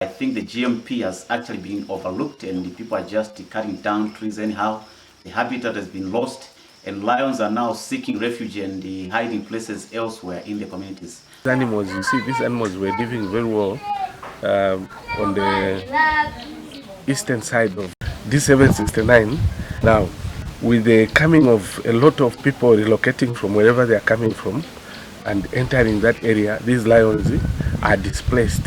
I think the GMP has actually been overlooked and the people are just cutting down trees anyhow. The habitat has been lost and lions are now seeking refuge and hiding places elsewhere in the communities. Animals, you see, these animals were living very well on the eastern side of D769. Now, with the coming of a lot of people relocating from wherever they are coming from and entering that area, these lions are displaced.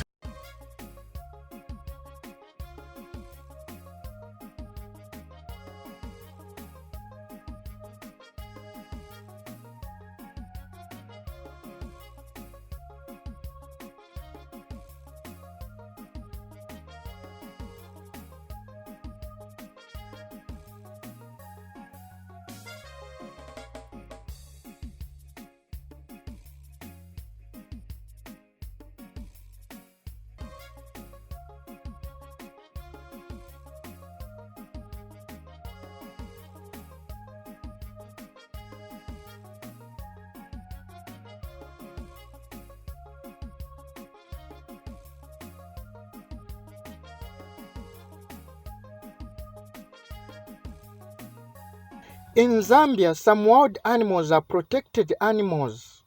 In Zambia, some wild animals are protected animals.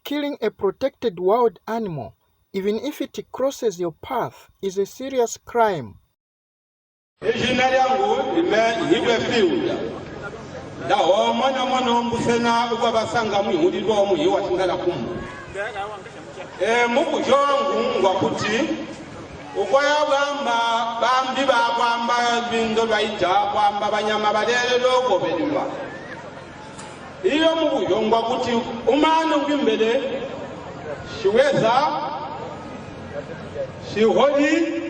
Killing a protected wild animal, even if it crosses your path, is a serious crime. Ukwaya bambi bakwamba bindo baita kwamba banyama balelo gobelwa iyo mubuyongwa kuti umana ngimbele shiweza shiholi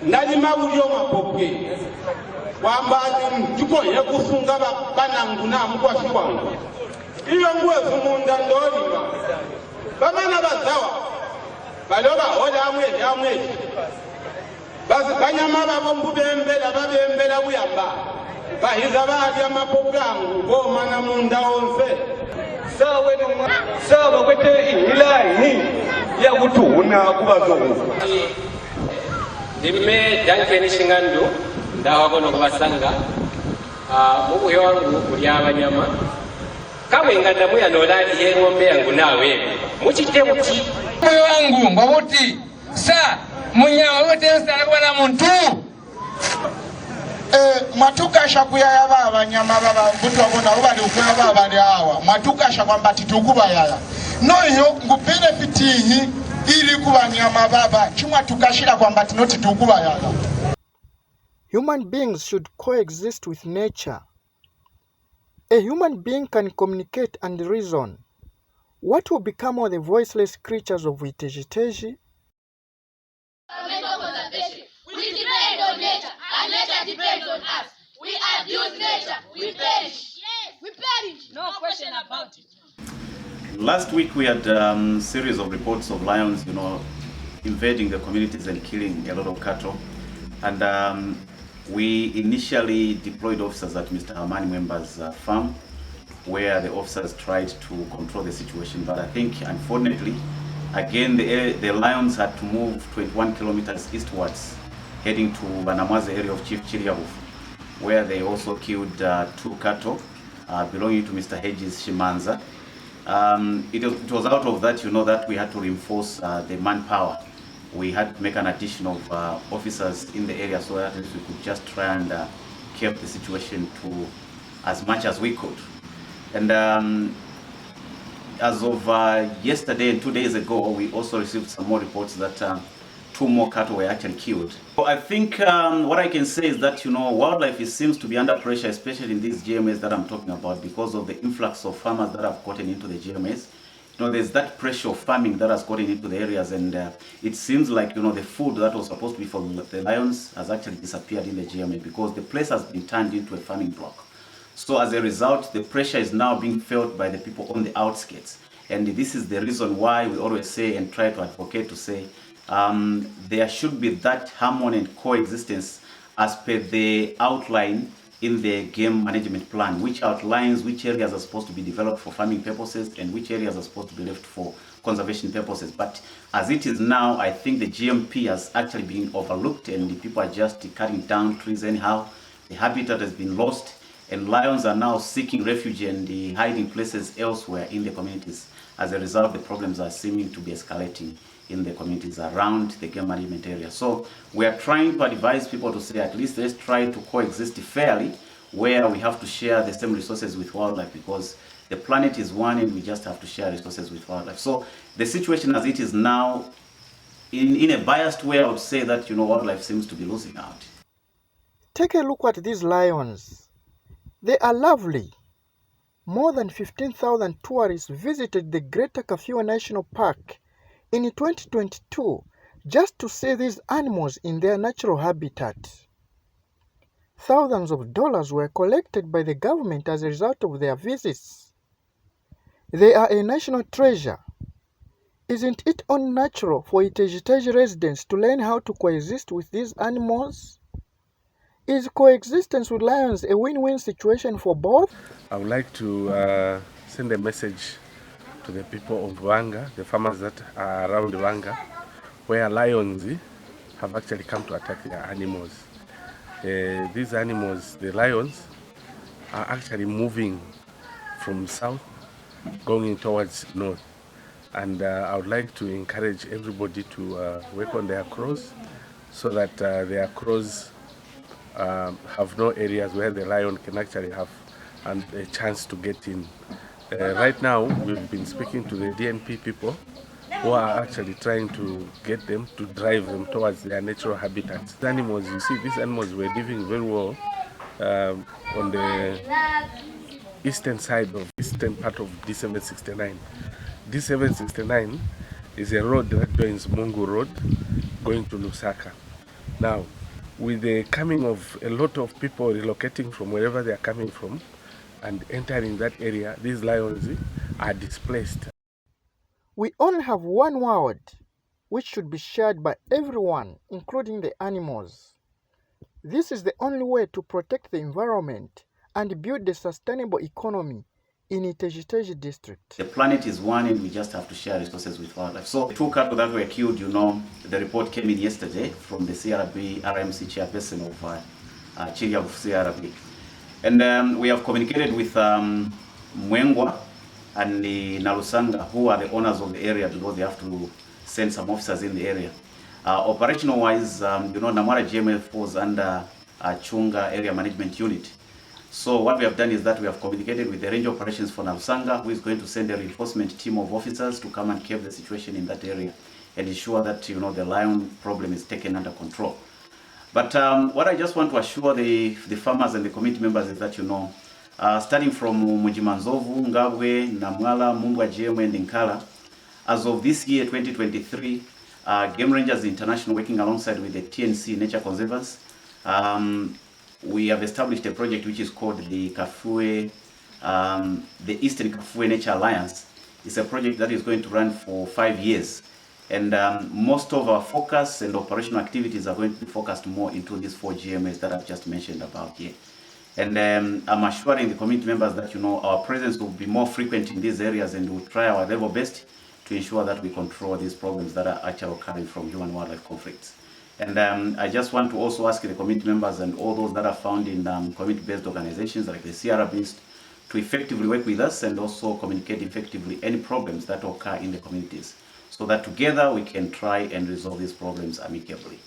ndali mabulyo mapoke kwamba ndiko yekusunga banangu namu kwa shiwangu iyo ngwezo munda ndolima bamana bazawa baloba hola amwe basi kanyama babo mbubembela babembela buyamba bahiza bali amapogangu bomana munda onse sawa kwete ilahi ya kutuna kubazungu ndimme dankeni shingandu ndawakono kubasanga mubuyo wangu kuli abanyama kamwe nganda muya nolali yengombe yangu nawe muchite muti moyo wangu ngobuti sa munyama wote nsana muntu matukasha kuyaya babanyama baba mbuto abona ubali ukuna baba ndi awa matukasha kwamba titukuba yaya noyo ngubenefitihi ili kubanyama baba chimwa tukashira kwamba tinoti tukuba yaya. Human beings should coexist with nature. A human being can communicate and reason. What will become of the voiceless creatures of Itezhi Tezhi? We depend on nature, and nature depends on us. We abuse nature, we perish. Yes, we perish. No question about it. Last week we had a series of reports of lions, invading the communities and killing a lot of cattle. And we initially deployed officers at Mr. Hamani Mwemba's farm, where the officers tried to control the situation. But I think, unfortunately, again, the lions had to move 21 kilometers eastwards, heading to Banamaze area of Chief Chiriabuf, where they also killed 2 cattle belonging to Mr. Hedges Shimanza. It was out of that, that we had to reinforce the manpower. We had to make an addition of officers in the area so that we could just try and keep the situation to as much as we could. And as of yesterday and 2 days ago, we also received some more reports that 2 more cattle were actually killed. So I think what I can say is that wildlife seems to be under pressure, especially in these GMAs that I'm talking about, because of the influx of farmers that have gotten into the GMAs. There's that pressure of farming that has gotten into the areas, and it seems like the food that was supposed to be for the lions has actually disappeared in the GMA because the place has been turned into a farming block. So as a result, the pressure is now being felt by the people on the outskirts, and this is the reason why we always say and try to advocate to say there should be that harmony and coexistence as per the outline in the game management plan, which outlines which areas are supposed to be developed for farming purposes and which areas are supposed to be left for conservation purposes. But as it is now, I think the GMP has actually been overlooked and the people are just cutting down trees anyhow. The habitat has been lost and lions are now seeking refuge and hiding places elsewhere in the communities. As a result, the problems are seeming to be escalating in the communities around the game management area. So we are trying to advise people to say, at least let's try to coexist fairly, where we have to share the same resources with wildlife, because the planet is one and we just have to share resources with wildlife. So the situation as it is now, in a biased way, I would say that, wildlife seems to be losing out. Take a look at these lions. They are lovely. More than 15,000 tourists visited the Greater Kafue National Park in 2022 just to see these animals in their natural habitat. Thousands of dollars were collected by the government as a result of their visits. They are a national treasure. Isn't it unnatural for Itezhi Tezhi residents to learn how to coexist with these animals? Is coexistence with lions a win-win situation for both? I would like to send a message to the people of Vanga, the farmers that are around Vanga, where lions have actually come to attack their animals. These animals, the lions, are actually moving from south, going towards north. And I would like to encourage everybody to work on their crows so that their crows have no areas where the lion can actually have a chance to get in. Right now, we've been speaking to the DNP people who are actually trying to get them to drive them towards their natural habitats. The animals, you see, these animals were living very well on the eastern side of eastern part of D769. D769 is a road that joins Mungu Road going to Lusaka. Now, with the coming of a lot of people relocating from wherever they are coming from and entering that area, these lions are displaced. We only have one world, which should be shared by everyone, including the animals. This is the only way to protect the environment and build a sustainable economy in Itezhi Tezhi district. The planet is one and we just have to share resources with wildlife. So the 2 cattle that were killed, the report came in yesterday from the CRB RMC chairperson of Chile of CRB. And we have communicated with Mwengwa and Nalusanga, who are the owners of the area, because they have to send some officers in the area. Operational wise, Namwara GMF falls under Chunga Area Management Unit. So what we have done is that we have communicated with the range operations for Nalusanga, who is going to send a reinforcement team of officers to come and curb the situation in that area and ensure that the lion problem is taken under control. But what I just want to assure the farmers and the community members is that starting from Mujimanzovu, Ngabwe, Namwala, Mungwa, GM, and Nkala, as of this year 2023, Game Rangers International, working alongside with the TNC Nature Conservers, we have established a project which is called the Kafue, the Eastern Kafue Nature Alliance. It's a project that is going to run for 5 years. And most of our focus and operational activities are going to be focused more into these 4 GMAs that I've just mentioned about here. And I'm assuring the community members that our presence will be more frequent in these areas, and we'll try our level best to ensure that we control these problems that are actually occurring from human-wildlife conflicts. And I just want to also ask the community members and all those that are found in community-based organizations like the CRBs to effectively work with us and also communicate effectively any problems that occur in the communities, so that together we can try and resolve these problems amicably.